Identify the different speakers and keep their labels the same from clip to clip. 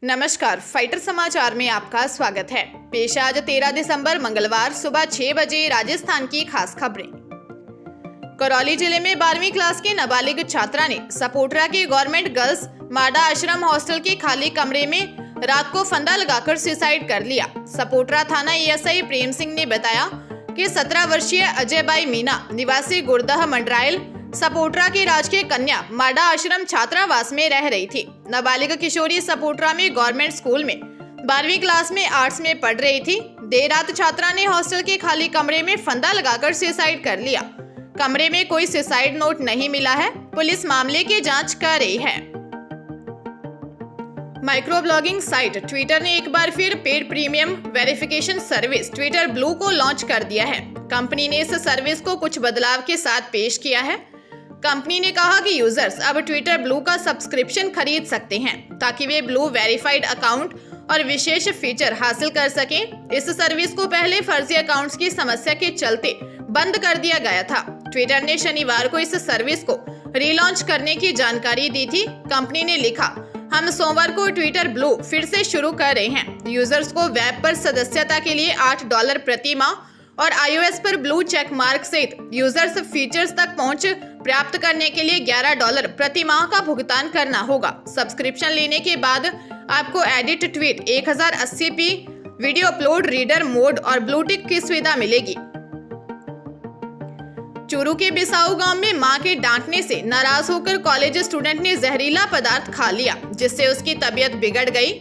Speaker 1: नमस्कार, फाइटर समाचार में आपका स्वागत है। पेश आज 13 दिसंबर मंगलवार सुबह 6 बजे राजस्थान की खास खबरें। करौली जिले में 12वीं क्लास की नाबालिग छात्रा ने सपोटरा के गवर्नमेंट गर्ल्स माडा आश्रम हॉस्टल के खाली कमरे में रात को फंदा लगाकर सुसाइड कर लिया। सपोटरा थाना एएसआई प्रेम सिंह ने बताया कि 17 वर्षीय अजय बाई मीना निवासी गुरदह मंडरायल सपोटरा की राजकीय कन्या माडा आश्रम छात्रावास में रह रही थी। नाबालिग किशोरी सपोटरा में गवर्नमेंट स्कूल में 12वीं क्लास में आर्ट्स में पढ़ रही थी। देर रात छात्रा ने हॉस्टल के खाली कमरे में फंदा लगाकर सुसाइड कर लिया। कमरे में कोई सुसाइड नोट नहीं मिला है। पुलिस मामले की जांच कर रही है। माइक्रो ब्लॉगिंग साइट ट्विटर ने एक बार फिर paid premium verification service Twitter blue को लॉन्च कर दिया है। कंपनी ने इस सर्विस को कुछ बदलाव के साथ पेश किया है। कंपनी ने कहा कि यूजर्स अब ट्विटर ब्लू का सब्सक्रिप्शन खरीद सकते हैं ताकि वे ब्लू वेरीफाइड अकाउंट और विशेष फीचर हासिल कर सकें। इस सर्विस को पहले फर्जी अकाउंट्स की समस्या के चलते बंद कर दिया गया था। ट्विटर ने शनिवार को इस सर्विस को रीलॉन्च करने की जानकारी दी थी। कंपनी ने लिखा, हम सोमवार को ट्विटर ब्लू फिर से शुरू कर रहे हैं। यूजर्स को वेब पर सदस्यता के लिए $8 प्रति माह और iOS पर ब्लू चेक मार्क सहित यूजर्स फीचर्स तक पहुंच प्राप्त करने के लिए $11 प्रति माह का भुगतान करना होगा। सब्सक्रिप्शन लेने के बाद आपको edit tweet 1080p video upload reader mode और ब्लू टिक की सुविधा मिलेगी। चूरू के बिसाऊ गांव में मां के डांटने से नाराज होकर कॉलेज स्टूडेंट ने जहरीला पदार्थ खा लिया, जिससे उसकी तबीयत बिगड़ गई।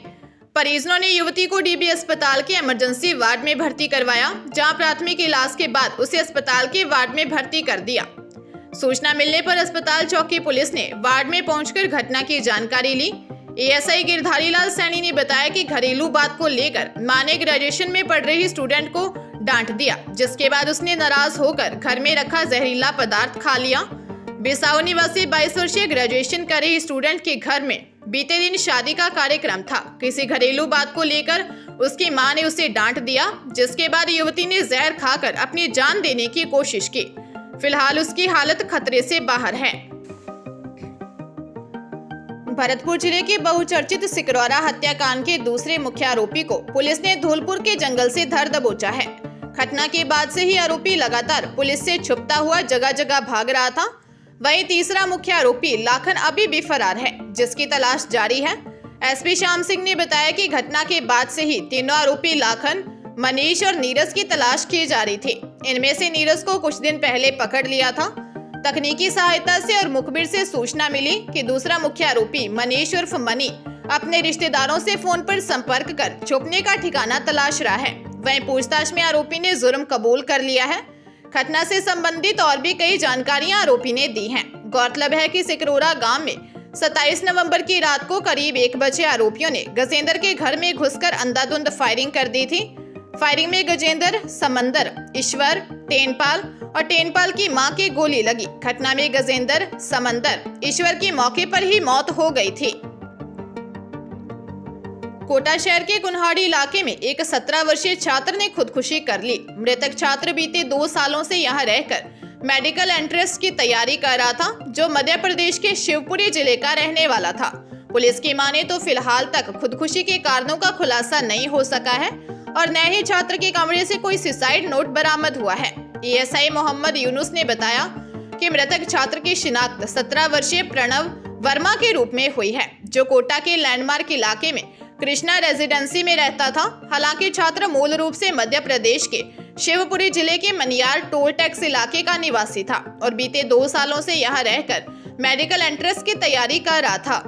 Speaker 1: परिजनों ने युवती को डीबी अस्पताल के इमरजेंसी वार्ड में भर्ती करवाया, जहां प्राथमिक इलाज के बाद उसे अस्पताल के वार्ड में भर्ती कर दिया। सूचना मिलने पर अस्पताल चौकी पुलिस ने वार्ड में पहुंचकर घटना की जानकारी ली। एएसआई गिरधारी लाल सैनी ने बताया कि घरेलू बात को लेकर मां ने ग्रेजुएशन में पढ़ रही स्टूडेंट को डांट दिया, जिसके बाद उसने नाराज होकर घर में रखा जहरीला पदार्थ खा लिया। बिसाऊ निवासी 22 वर्षीय ग्रेजुएशन कर रही स्टूडेंट के घर में बीते दिन शादी का कार्यक्रम था। किसी घरेलू बात को लेकर उसकी मां ने उसे डांट दिया, जिसके बाद युवती ने जहर खाकर अपनी जान देने की कोशिश की। फिलहाल उसकी हालत खतरे से बाहर है। भरतपुर जिले के बहुचर्चित सिकरौरा हत्याकांड के दूसरे मुख्य आरोपी को पुलिस ने धौलपुर के जंगल से धर दबोचा है। घटना के बाद से ही आरोपी लगातार पुलिस से छुपता हुआ जगह जगह भाग रहा था। वहीं तीसरा मुख्य आरोपी लाखन अभी भी फरार है, जिसकी तलाश जारी है। एसपी श्याम सिंह ने बताया कि घटना के बाद से ही तीनों आरोपी लाखन, मनीष और नीरज की तलाश की जा रही थी। इनमें से नीरज को कुछ दिन पहले पकड़ लिया था। तकनीकी सहायता से और मुखबिर से सूचना मिली कि दूसरा मुख्य आरोपी मनीष उर्फ मनी अपने रिश्तेदारों से फोन पर संपर्क कर छुपने का ठिकाना तलाश रहा है। वहीं पूछताछ में आरोपी ने जुर्म कबूल कर लिया है। घटना से संबंधित और भी कई जानकारियां आरोपी ने दी हैं। गौरतलब है कि सिकरौरा गांव में 27 नवंबर की रात को करीब 1 बजे आरोपियों ने गजेंद्र के घर में घुसकर अंधाधुंध फायरिंग कर दी थी। फायरिंग में गजेंद्र, समंदर, ईश्वर, टेनपाल और टेनपाल की मां की गोली लगी। घटना में गजेंद्र, समंदर, ईश्वर की मौके पर ही मौत हो गई थी। कोटा शहर के कुन्हाड़ी इलाके में एक 17 वर्षीय छात्र ने खुदकुशी कर ली। मृतक छात्र बीते 2 सालों से यहां रहकर मेडिकल एंट्रेंस की तैयारी कर रहा था, जो मध्य प्रदेश के शिवपुरी जिले का रहने वाला था। पुलिस की माने तो फिलहाल तक खुदकुशी के कारणों का खुलासा नहीं हो सका है और न ही छात्र के कमरे से कोई सुसाइड नोट बरामद हुआ है। एएसआई मोहम्मद यूनुस ने बताया कि मृतक छात्र की शिनाख्त 17 वर्षीय प्रणव वर्मा के रूप में हुई है, जो कोटा के लैंडमार्क इलाके में कृष्णा रेजिडेंसी में रहता था। हालांकि छात्र मूल रूप से मध्य प्रदेश के शिवपुरी जिले के मनियार टोल टैक्स इलाके का निवासी था और बीते 2 सालों से यहां रहकर मेडिकल एंट्रेंस की तैयारी कर रहा था।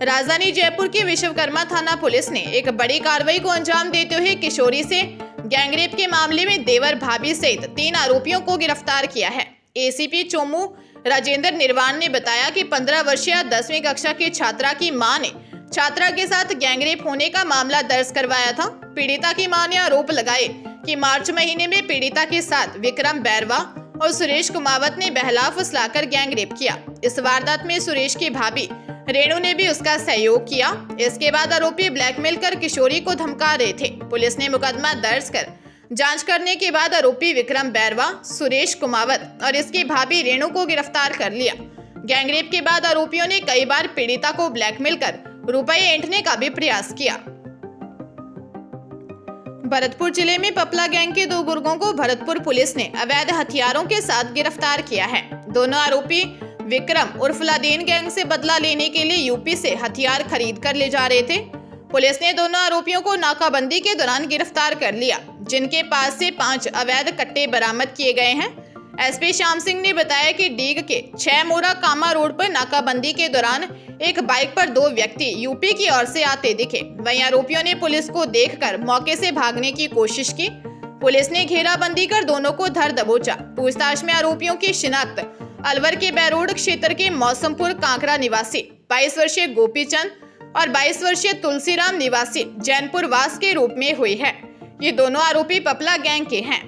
Speaker 1: राजधानी जयपुर की विश्वकर्मा थाना पुलिस ने एक बड़ी कार्रवाई को अंजाम देते हुए किशोरी से गैंगरेप के मामले में देवर भाभी सहित 3 आरोपियों को गिरफ्तार किया है। एसीपी चोमू राजेंद्र निर्वाण ने बताया कि 15 वर्षीय 10वीं कक्षा की छात्रा की मां ने छात्रा के साथ गैंगरेप होने का मामला दर्ज करवाया था। पीड़िता की मां ने आरोप लगाए कि मार्च महीने में पीड़िता के साथ विक्रम बैरवा और सुरेश कुमावत ने बहला फुसलाकर गैंगरेप किया। इस वारदात में सुरेश की भाभी रेणु ने भी उसका सहयोग किया। इसके बाद आरोपी ब्लैकमेल कर किशोरी को धमका रहे थे। पुलिस ने मुकदमा दर्ज कर जांच करने के बाद आरोपी विक्रम बैरवा, सुरेश कुमावत और इसकी भाभी रेणु को गिरफ्तार कर लिया। गैंगरेप के बाद आरोपियों ने कई बार पीड़िता को ब्लैकमेल कर रुपए ऐंठने का भी प्रयास किया। भरतपुर जिले में पपला गैंग के 2 गुर्गों को भरतपुर पुलिस ने अवैध हथियारों के साथ गिरफ्तार किया है। दोनों आरोपी विक्रम उर्फ लादेन गैंग से बदला लेने के लिए यूपी से हथियार खरीद कर ले जा रहे थे। पुलिस ने दोनों आरोपियों को नाकाबंदी के दौरान गिरफ्तार कर लिया, जिनके पास से 5 अवैध कट्टे बरामद किए गए हैं। एसपी श्याम सिंह ने बताया कि डीग के 6 मोरा कामा रोड पर नाकाबंदी के दौरान एक बाइक पर 2 व्यक्ति यूपी की ओर से आते दिखे। वहीं आरोपियों ने पुलिस को देखकर मौके से भागने की कोशिश की। पुलिस ने घेराबंदी कर दोनों को धर दबोचा। पूछताछ में आरोपियों की शिनाख्त अलवर के बैरोड क्षेत्र के मौसमपुर कांकरा निवासी 22 वर्षीय गोपीचंद और 22 वर्षीय तुलसीराम निवासी जैनपुर वास के रूप में हुई है। ये दोनों आरोपी पपला गैंग के हैं।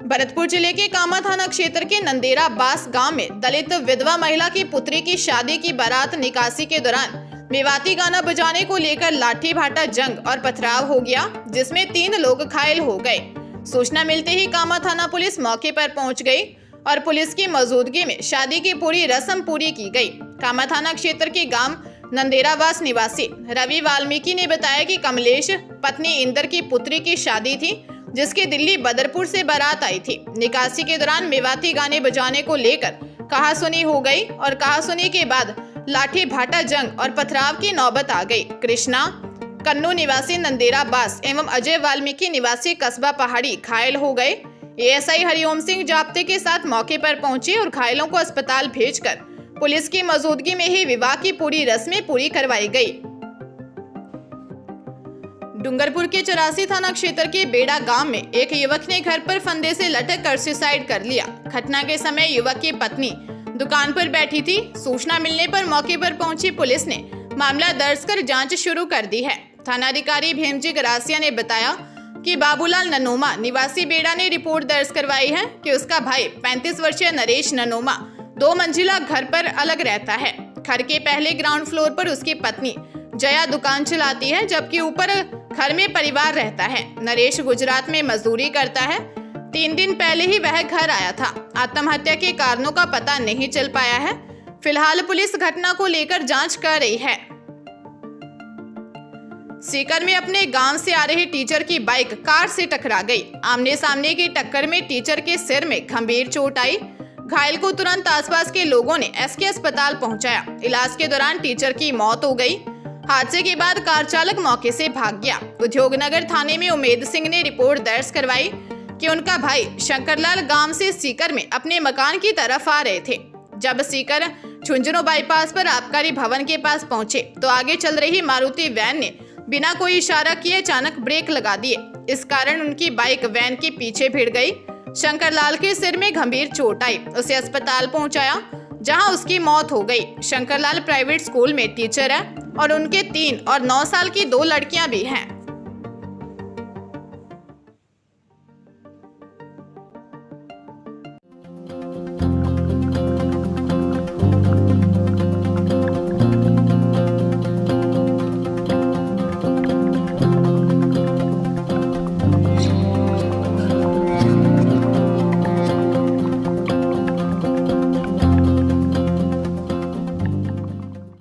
Speaker 1: भरतपुर जिले के कामा थाना क्षेत्र के नंदेरा बास गांव में दलित विधवा महिला की पुत्री की शादी की बारात निकासी के दौरान मेवाती गाना बजाने को लेकर लाठी भाटा जंग और पथराव हो गया, जिसमें 3 लोग घायल हो गए। सूचना मिलते ही कामा थाना पुलिस मौके पर पहुंच गई और पुलिस की मौजूदगी में शादी की पूरी रस्म पूरी की गई। कामा थाना क्षेत्र के गांव नंदेरावास निवासी रवि वाल्मीकि ने बताया कि कमलेश पत्नी इंदर की पुत्री की शादी थी, जिसकी दिल्ली बदरपुर से बारात आई थी। निकासी के दौरान मेवाती गाने बजाने को लेकर कहासुनी हो गई और कहासुनी के बाद लाठी भाटा जंग और पथराव की नौबत आ गई। कृष्णा कन्नू निवासी नंदेरा बास एवं अजय वाल्मीकि निवासी कस्बा पहाड़ी घायल हो गए। एएसआई हरिओम सिंह जाप्ते के साथ मौके पर पहुंचे और घायलों को अस्पताल भेजकर पुलिस की मौजूदगी में ही विवाह की पूरी रस्में पूरी करवाई गई। डूंगरपुर के 84 थाना क्षेत्र के बेड़ा गांव में एक युवक ने घर पर फंदे से लटक कर सुसाइड कर लिया। घटना के समय युवक की पत्नी दुकान पर बैठी थी। सूचना मिलने पर मौके पर पहुंची पुलिस ने मामला दर्ज कर जांच शुरू कर दी है। थानाधिकारी भीमजी गरासिया ने बताया कि बाबूलाल ननोमा निवासी बेड़ा ने रिपोर्ट दर्ज करवाई है कि उसका भाई 35 वर्षीय नरेश ननोमा 2 मंजिला घर पर अलग रहता है। घर के पहले ग्राउंड फ्लोर पर उसकी पत्नी जया दुकान चलाती है, जबकि ऊपर घर में परिवार रहता है। नरेश गुजरात में मजदूरी करता है। 3 दिन पहले ही वह घर आया था। आत्महत्या के कारणों का पता नहीं चल पाया है। फिलहाल पुलिस घटना को लेकर जांच कर रही है। सीकर में अपने गांव से आ रहे टीचर की बाइक कार से टकरा गई। आमने सामने की टक्कर में टीचर के सिर में गंभीर चोट आई। घायल को तुरंत आसपास के लोगों ने एसके अस्पताल पहुंचाया। इलाज के दौरान टीचर की मौत हो गई। हादसे के बाद कार चालक मौके से भाग गया। उद्योगनगर थाने में उमेद सिंह ने रिपोर्ट दर्ज करवाई कि उनका भाई शंकरलाल गांव से सीकर में अपने मकान की तरफ आ रहे थे। जब सीकर झुंझुनू बाईपास पर आबकारी भवन के पास पहुंचे तो आगे चल रही मारुति वैन ने बिना कोई इशारा किए अचानक ब्रेक लगा दिए। इस कारण उनकी बाइक वैन के पीछे भिड़ गई। शंकरलाल के सिर में गंभीर चोट आई। उसे अस्पताल पहुंचाया, जहां उसकी मौत हो गई। शंकरलाल प्राइवेट स्कूल में टीचर है और उनके 3 और 9 साल की 2 लड़कियां भी हैं।